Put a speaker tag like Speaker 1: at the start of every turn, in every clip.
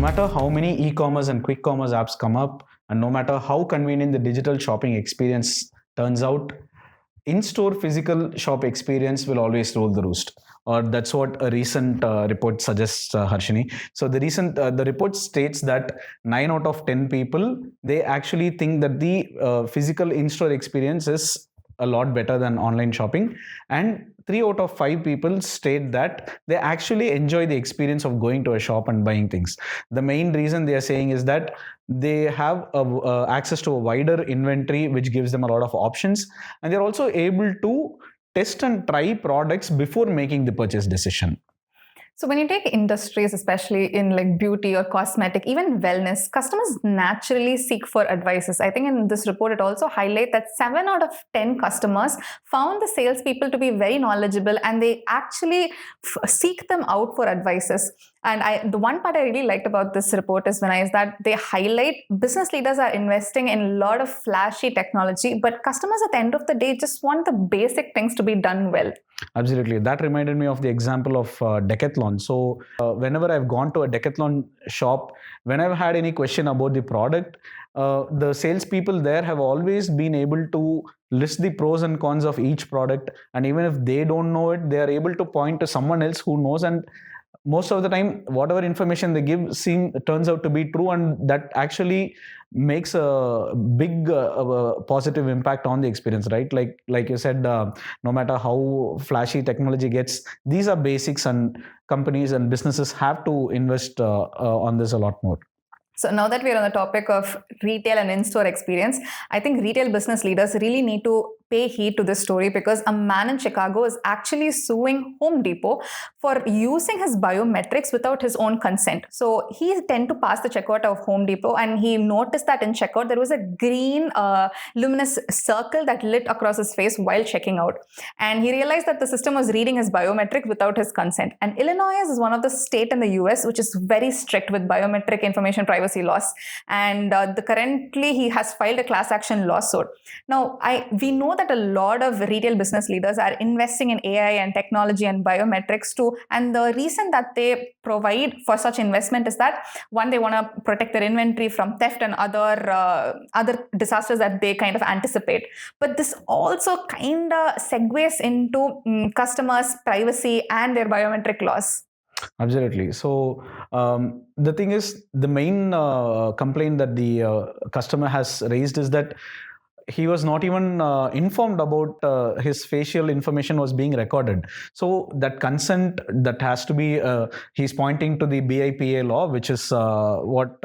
Speaker 1: matter how many e-commerce and quick commerce apps come up, and no matter how convenient the digital shopping experience turns out, in-store physical shop experience will always rule the roost. Or that's what a recent report suggests, Harshini. So the report states that 9 out of 10 people, they actually think that the physical in-store experience is a lot better than online shopping, and 3 out of 5 people state that they actually enjoy the experience of going to a shop and buying things. The main reason they are saying is that they have access to a wider inventory, which gives them a lot of options, and they're also able to test and try products before making the purchase decision.
Speaker 2: So when you take industries, especially in like beauty or cosmetic, even wellness, customers naturally seek for advices. I think in this report, it also highlights that 7 out of 10 customers found the salespeople to be very knowledgeable, and they actually seek them out for advices. And the one part I really liked about this report is that they highlight business leaders are investing in a lot of flashy technology, but customers at the end of the day just want the basic things to be done well.
Speaker 1: Absolutely. That reminded me of the example of Decathlon. So whenever I've gone to a Decathlon shop, when I've had any question about the product, the salespeople there have always been able to list the pros and cons of each product. And even if they don't know it, they are able to point to someone else who knows. And most of the time, whatever information they give turns out to be true, and that actually makes a big positive impact on the experience, right? Like you said, no matter how flashy technology gets, these are basics, and companies and businesses have to invest on this a lot more.
Speaker 2: So now that we're on the topic of retail and in-store experience, I think retail business leaders really need to pay heed to this story, because a man in Chicago is actually suing Home Depot for using his biometrics without his own consent. So he tend to pass the checkout of Home Depot, and he noticed that in checkout there was a green luminous circle that lit across his face while checking out. And he realized that the system was reading his biometrics without his consent. And Illinois is one of the states in the US which is very strict with biometric information privacy laws. And currently he has filed a class action lawsuit. Now, we know that a lot of retail business leaders are investing in AI and technology and biometrics too. And the reason that they provide for such investment is that, one, they want to protect their inventory from theft and other disasters that they kind of anticipate. But this also kind of segues into customers' privacy and their biometric laws.
Speaker 1: Absolutely. So the thing is, the main complaint that the customer has raised is that he was not even informed about his facial information was being recorded. So that consent that has to be, he's pointing to the BIPA law, which is what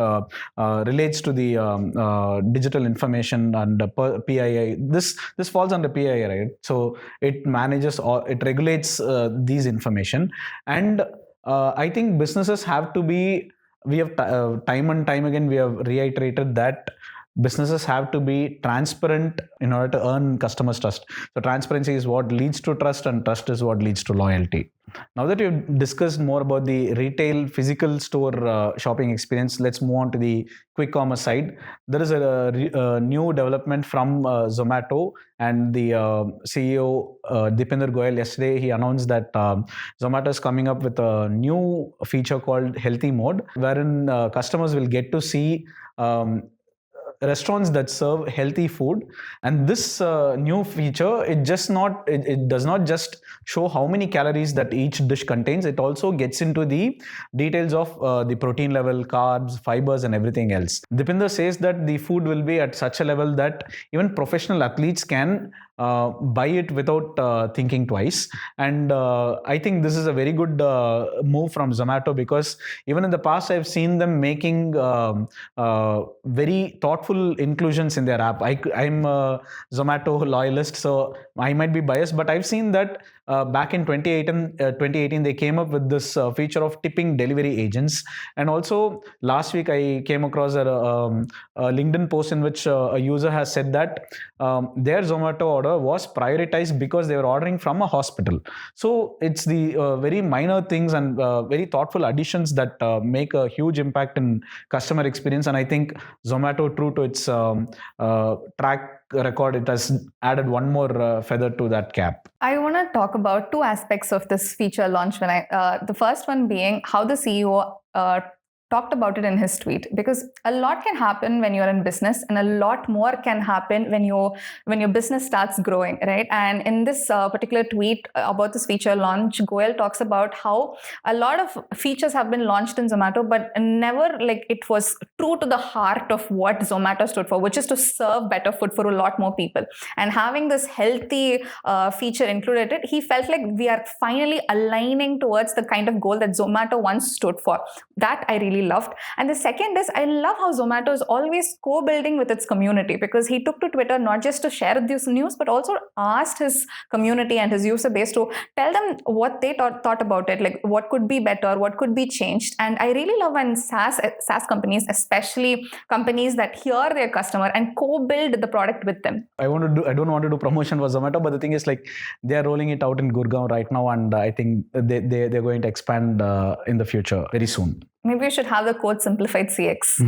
Speaker 1: relates to the digital information, and PII. This falls under PII, right? So it manages or it regulates these information. And I think businesses have to be, we have time and time again, we have reiterated that businesses have to be transparent in order to earn customers' trust. So transparency is what leads to trust, and trust is what leads to loyalty. Now that we've discussed more about the retail physical store shopping experience, let's move on to the quick commerce side. There is a new development from Zomato, and the CEO Deepinder Goyal, yesterday he announced that Zomato is coming up with a new feature called Healthy Mode, wherein customers will get to see restaurants that serve healthy food. And this new feature, it does not just show how many calories that each dish contains, it also gets into the details of the protein level, carbs, fibers, and everything else. Dipinder says that the food will be at such a level that even professional athletes can buy it without thinking twice. And I think this is a very good move from Zomato, because even in the past I've seen them making very thoughtful inclusions in their app. I'm a Zomato loyalist, so I might be biased, but I've seen that back in 2018 they came up with this feature of tipping delivery agents. And also last week I came across a LinkedIn post in which a user has said that their Zomato order was prioritized because they were ordering from a hospital. So it's the very minor things and very thoughtful additions that make a huge impact in customer experience. And I think Zomato, true to its track record, it has added one more feather to that cap.
Speaker 2: I want to talk about two aspects of this feature launch. The first one being how the CEO talked about it in his tweet, because a lot can happen when you're in business, and a lot more can happen when your business starts growing, right? And in this particular tweet about this feature launch, Goel talks about how a lot of features have been launched in Zomato, but never like it was true to the heart of what Zomato stood for, which is to serve better food for a lot more people. And having this healthy feature included, he felt like we are finally aligning towards the kind of goal that Zomato once stood for. That I really loved. And the second is, I love how Zomato is always co-building with its community, because he took to Twitter not just to share this news, but also asked his community and his user base to tell them what they thought about it, like what could be better, what could be changed. And I really love when SaaS companies, especially companies that hear their customer and co-build the product with them.
Speaker 1: I don't want to do promotion for Zomato, but the thing is, like, they are rolling it out in Gurgaon right now, and I think they're going to expand in the future very soon.
Speaker 2: Maybe we should have the code Simplified CX.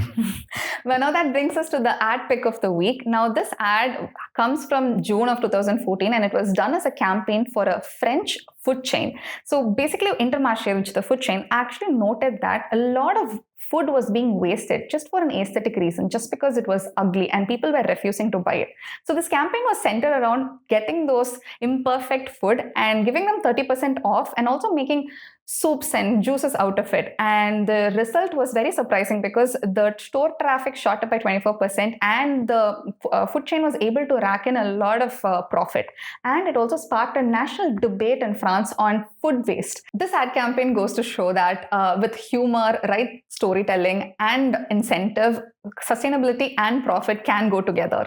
Speaker 2: Well, now that brings us to the ad pick of the week. Now, this ad comes from June of 2014, and it was done as a campaign for a French food chain. So basically, Intermarché, which is the food chain, actually noted that a lot of food was being wasted just for an aesthetic reason, just because it was ugly and people were refusing to buy it. So this campaign was centered around getting those imperfect food and giving them 30% off, and also making soups and juices out of it. And the result was very surprising, because the store traffic shot up by 24%, and the food chain was able to rack in a lot of profit. And it also sparked a national debate in France on food waste. This ad campaign goes to show that with humor, right storytelling, and incentive, sustainability and profit can go together.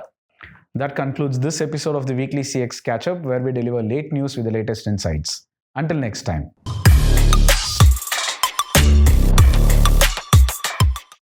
Speaker 1: That concludes this episode of the weekly CX Catch Up, where we deliver late news with the latest insights. Until next time.